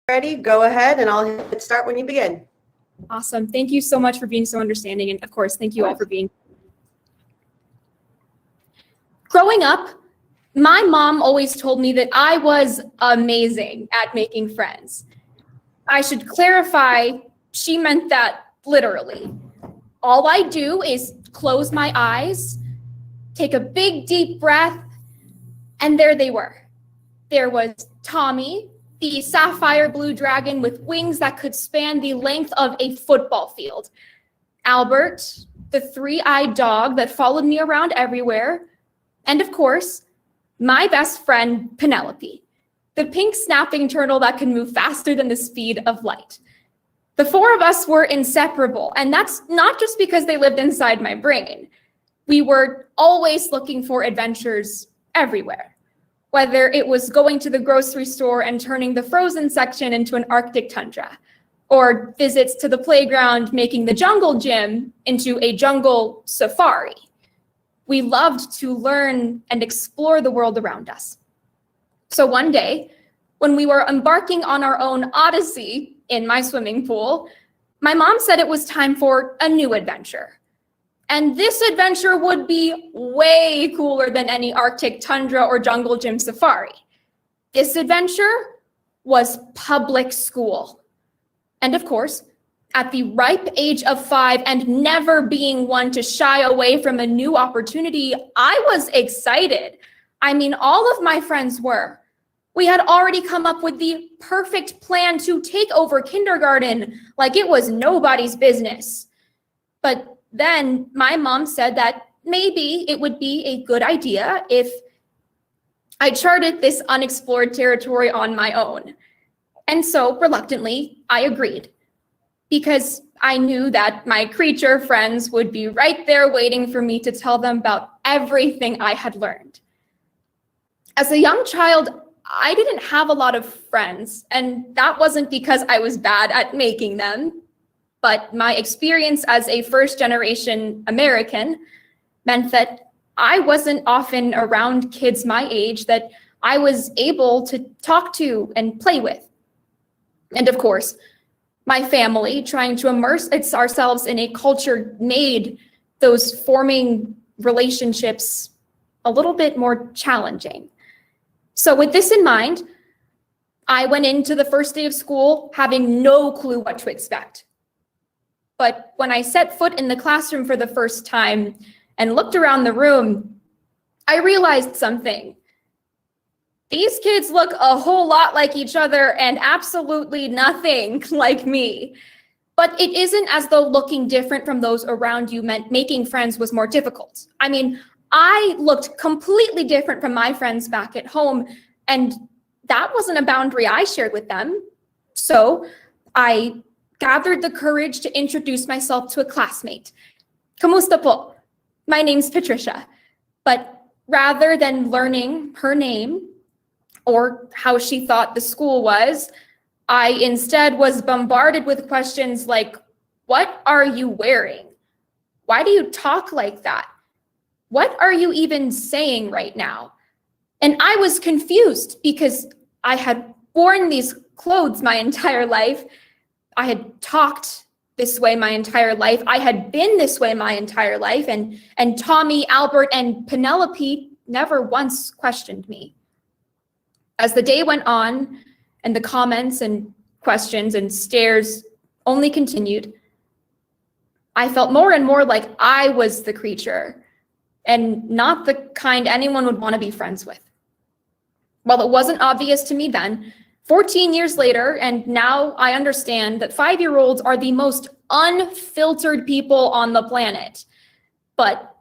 ready, go ahead, and I'll hit start when you begin. Awesome. Thank you so much for being so understanding. And of course, thank you all for being. Growing up, my mom always told me that I was amazing at making friends. I should clarify, she meant that literally. All I do is close my eyes, take a big deep breath, and there they were. There was Tommy, the sapphire blue dragon with wings that could span the length of a football field. Albert, the three-eyed dog that followed me around everywhere. And of course, my best friend, Penelope, the pink snapping turtle that can move faster than the speed of light. The four of us were inseparable, and that's not just because they lived inside my brain. We were always looking for adventures everywhere. Whether it was going to the grocery store and turning the frozen section into an Arctic tundra, or visits to the playground making the jungle gym into a jungle safari. We loved to learn and explore the world around us. So one day, when we were embarking on our own odyssey in my swimming pool, my mom said it was time for a new adventure. And this adventure would be way cooler than any Arctic tundra or jungle gym safari. This adventure was public school. And of course, at the ripe age of 5 and never being one to shy away from a new opportunity, I was excited. I mean, all of my friends were. We had already come up with the perfect plan to take over kindergarten like it was nobody's business. But then my mom said that maybe it would be a good idea if I charted this unexplored territory on my own. And so reluctantly, I agreed because I knew that my creature friends would be right there waiting for me to tell them about everything I had learned. As a young child, I didn't have a lot of friends, and that wasn't because I was bad at making them. But my experience as a first-generation American meant that I wasn't often around kids my age that I was able to talk to and play with. And of course, my family, trying to immerse ourselves in a culture, made those forming relationships a little bit more challenging. So with this in mind, I went into the first day of school having no clue what to expect. But when I set foot in the classroom for the first time and looked around the room, I realized something. These kids look a whole lot like each other and absolutely nothing like me. But it isn't as though looking different from those around you meant making friends was more difficult. I mean, I looked completely different from my friends back at home, and that wasn't a boundary I shared with them. So I gathered the courage to introduce myself to a classmate. Kamusta po? My name's Patricia. But rather than learning her name or how she thought the school was, I instead was bombarded with questions like, what are you wearing? Why do you talk like that? What are you even saying right now? And I was confused because I had worn these clothes my entire life. I had talked this way my entire life. I had been this way my entire life. And Tommy, Albert, and Penelope never once questioned me. As the day went on and the comments and questions and stares only continued, I felt more and more like I was the creature and not the kind anyone would want to be friends with. While it wasn't obvious to me then, 14 years later, and now I understand that 5-year-olds are the most unfiltered people on the planet. But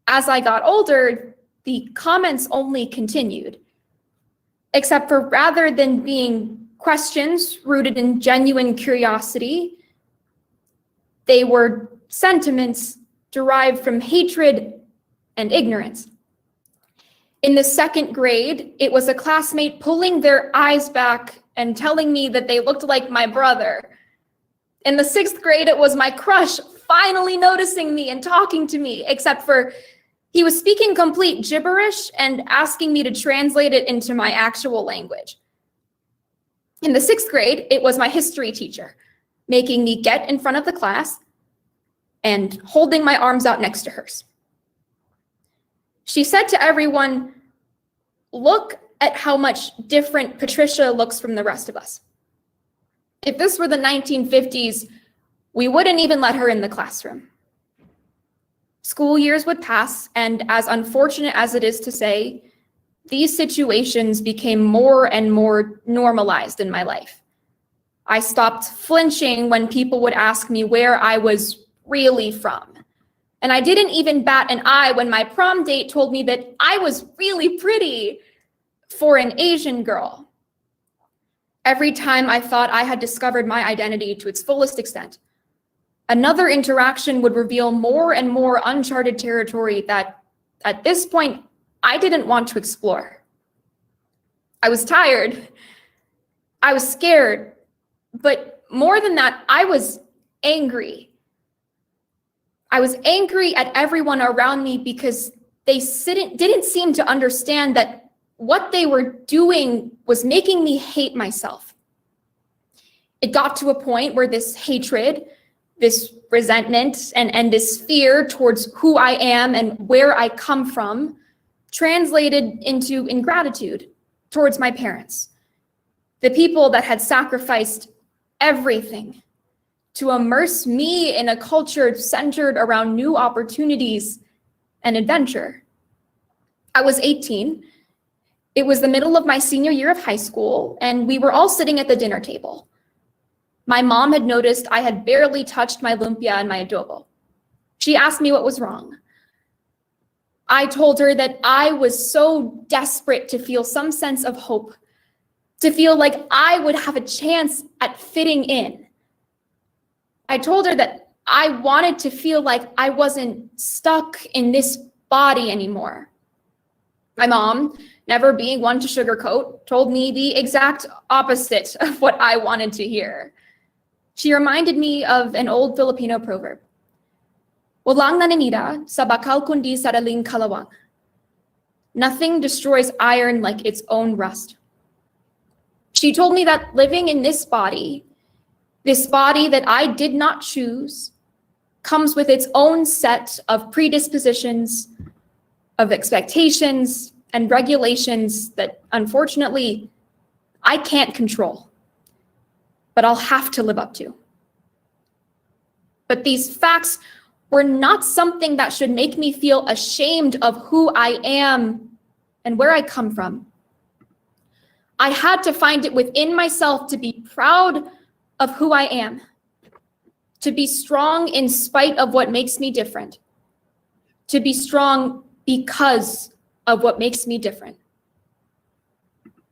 as I got older, the comments only continued. Except for rather than being questions rooted in genuine curiosity, they were sentiments derived from hatred and ignorance. In the 2nd grade, it was a classmate pulling their eyes back and telling me that they looked like my brother. In the 6th grade, it was my crush finally noticing me and talking to me, except for he was speaking complete gibberish and asking me to translate it into my actual language. In the 6th grade, it was my history teacher, making me get in front of the class and holding my arms out next to hers. She said to everyone, "Look at how much different Patricia looks from the rest of us." If this were the 1950s, we wouldn't even let her in the classroom. School years would pass, and as unfortunate as it is to say, these situations became more and more normalized in my life. I stopped flinching when people would ask me where I was really from. And I didn't even bat an eye when my prom date told me that I was really pretty for an Asian girl. Every time I thought I had discovered my identity to its fullest extent, another interaction would reveal more and more uncharted territory that, at this point, I didn't want to explore. I was tired. I was scared. But more than that, I was angry. I was angry at everyone around me because they didn't seem to understand that what they were doing was making me hate myself. It got to a point where this hatred, this resentment, and this fear towards who I am and where I come from translated into ingratitude towards my parents, the people that had sacrificed everything to immerse me in a culture centered around new opportunities and adventure. I was 18. It was the middle of my senior year of high school, and we were all sitting at the dinner table. My mom had noticed I had barely touched my lumpia and my adobo. She asked me what was wrong. I told her that I was so desperate to feel some sense of hope, to feel like I would have a chance at fitting in. I told her that I wanted to feel like I wasn't stuck in this body anymore. My mom, never being one to sugarcoat, told me the exact opposite of what I wanted to hear. She reminded me of an old Filipino proverb. Walang naninira sa bakal kundi sariling kalawang. Nothing destroys iron like its own rust. She told me that living in this body that I did not choose, comes with its own set of predispositions, of expectations, and regulations that, unfortunately, I can't control, but I'll have to live up to. But these facts were not something that should make me feel ashamed of who I am and where I come from. I had to find it within myself to be proud of who I am, to be strong in spite of what makes me different, to be strong because of what makes me different.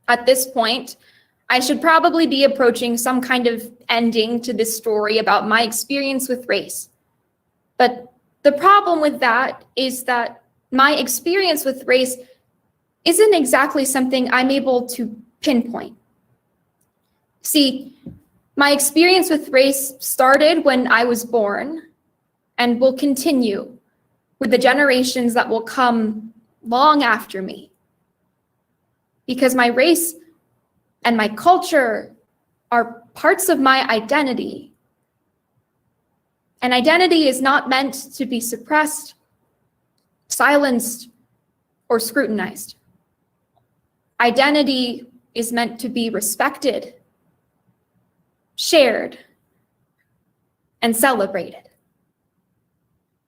At this point, I should probably be approaching some kind of ending to this story about my experience with race. But the problem with that is that my experience with race isn't exactly something I'm able to pinpoint. See, my experience with race started when I was born and will continue with the generations that will come long after me. Because my race and my culture are parts of my identity. And identity is not meant to be suppressed, silenced, or scrutinized. Identity is meant to be respected, shared, and celebrated.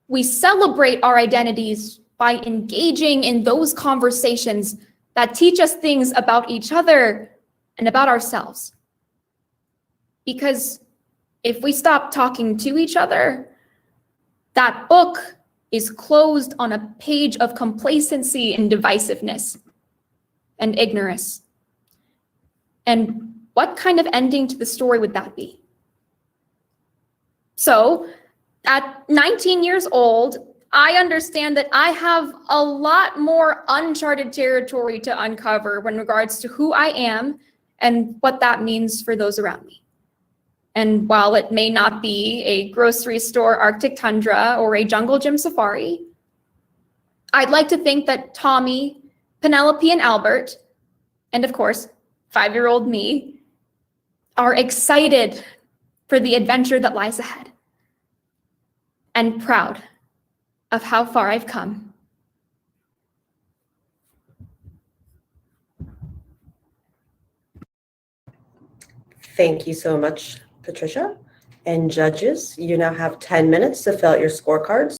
We celebrate our identities by engaging in those conversations that teach us things about each other and about ourselves. Because if we stop talking to each other, that book is closed on a page of complacency and divisiveness and ignorance. And what kind of ending to the story would that be? So, at 19 years old, I understand that I have a lot more uncharted territory to uncover when regards to who I am and what that means for those around me. And while it may not be a grocery store Arctic tundra or a jungle gym safari, I'd like to think that Tommy, Penelope, and Albert, and of course, 5-year-old me, are excited for the adventure that lies ahead and proud of how far I've come. Thank you so much, Patricia. And judges, you now have 10 minutes to fill out your scorecards.